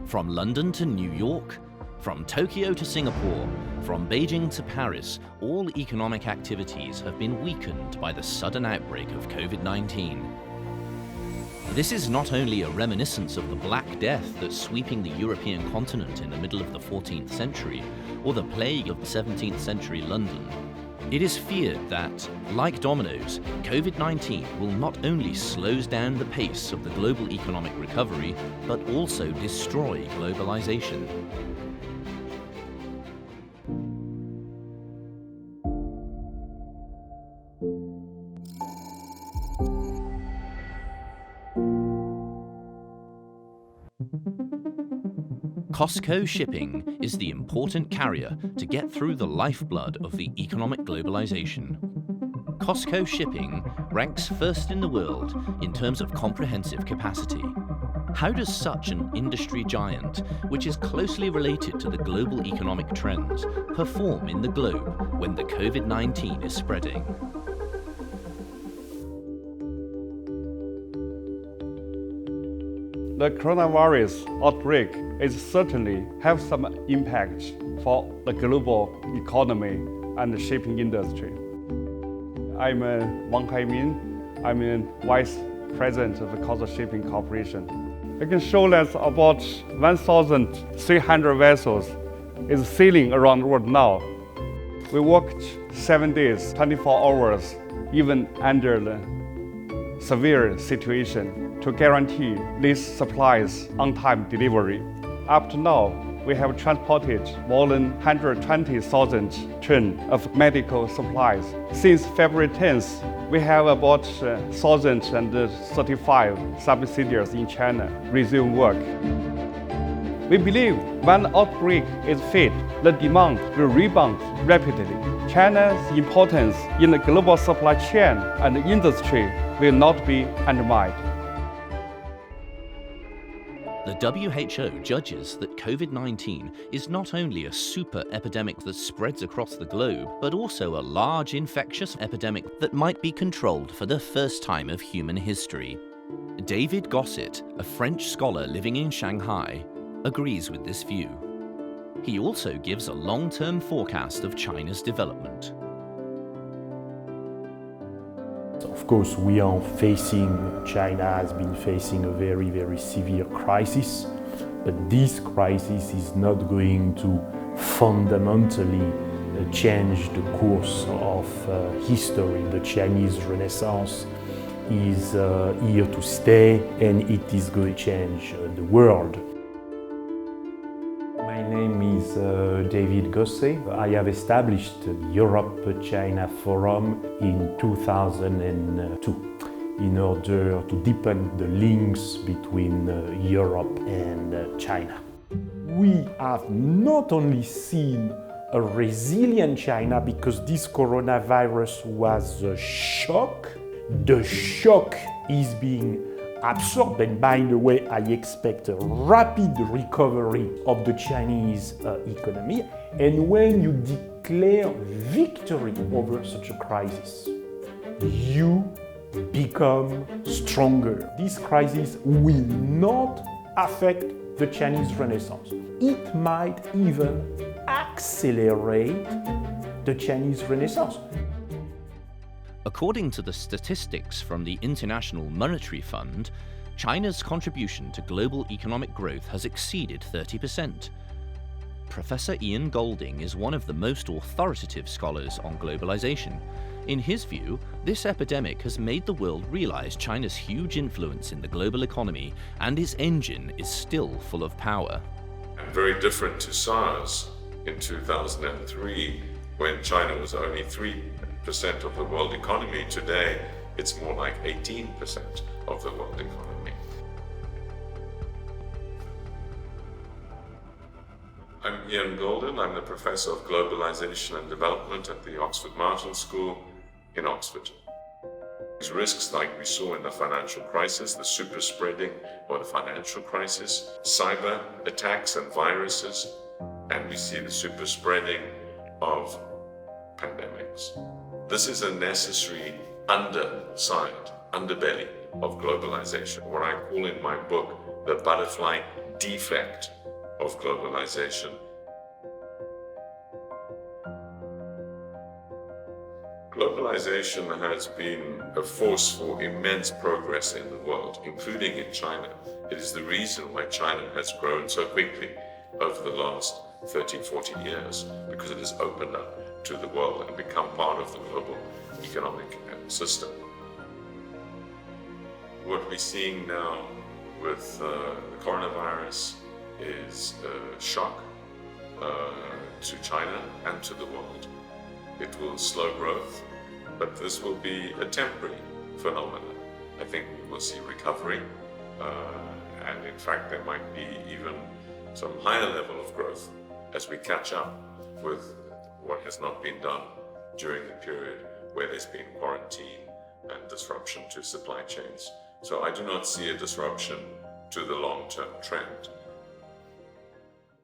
From London to New York, from Tokyo to Singapore, from Beijing to Paris, all economic activities have been weakened by the sudden outbreak of COVID-19. This is not only a reminiscence of the Black Death that's sweeping the European continent in the middle of the 14th century, or the plague of 17th century London. It is feared that, like dominoes, COVID-19 will not only slow down the pace of the global economic recovery, but also destroy globalization. COSCO Shipping is the important carrier to get through the lifeblood of the economic globalization. COSCO Shipping ranks first in the world in terms of comprehensive capacity. How does such an industry giant, which is closely related to the global economic trends, perform in the globe when the COVID-19 is spreading? The coronavirus outbreak is certainly have some impact for the global economy and the shipping industry. I'm Wang Haimin. I'm a Vice President of the COSCO SHIPPING Corporation. I can show that about 1,300 vessels is sailing around the world now. We worked 7 days, 24 hours, even under the severe situation, to guarantee these supplies on-time delivery. Up to now, we have transported more than 120,000 tons of medical supplies. Since February 10th, we have about 1,035 subsidiaries in China resume work. We believe when the outbreak is faded, the demand will rebound rapidly. China's importance in the global supply chain and industry will not be undermined. The WHO judges that COVID-19 is not only a super epidemic that spreads across the globe, but also a large infectious epidemic that might be controlled for the first time of human history. David Gosset, a French scholar living in Shanghai, agrees with this view. He also gives a long-term forecast of China's development. Of course, China has been facing a very, very severe crisis, but this crisis is not going to fundamentally change the course of history. The Chinese Renaissance is here to stay, and it is going to change the world. My name is David Gosset. I have established the Europe-China Forum in 2002 in order to deepen the links between Europe and China. We have not only seen a resilient China because this coronavirus was a shock. The shock is being absorbed, and by the way, I expect a rapid recovery of the Chinese economy. And when you declare victory over such a crisis, you become stronger. This crisis will not affect the Chinese Renaissance. It might even accelerate the Chinese Renaissance. According to the statistics from the International Monetary Fund, China's contribution to global economic growth has exceeded 30%. Professor Ian Golding is one of the most authoritative scholars on globalization. In his view, this epidemic has made the world realize China's huge influence in the global economy, and its engine is still full of power. Very different to SARS in 2003, when China was only 3% of the world economy. Today, it's more like 18% of the world economy. I'm Ian Goldin. I'm the Professor of Globalization and Development at the Oxford Martin School in Oxford. These risks, like we saw in the financial crisis, the super spreading or the financial crisis, cyber attacks and viruses, and we see the super spreading of pandemics. This is a necessary underbelly of globalization, what I call in my book the butterfly defect of globalization. Globalization has been a force for immense progress in the world, including in China. It is the reason why China has grown so quickly over the last 30, 40 years, because it has opened up to the world and become part of the global economic system. What we're seeing now with the coronavirus is a shock to China and to the world. It will slow growth, but this will be a temporary phenomenon. I think we will see recovery, and in fact there might be even some higher level of growth as we catch up with what has not been done during the period where there's been quarantine and disruption to supply chains. So I do not see a disruption to the long-term trend.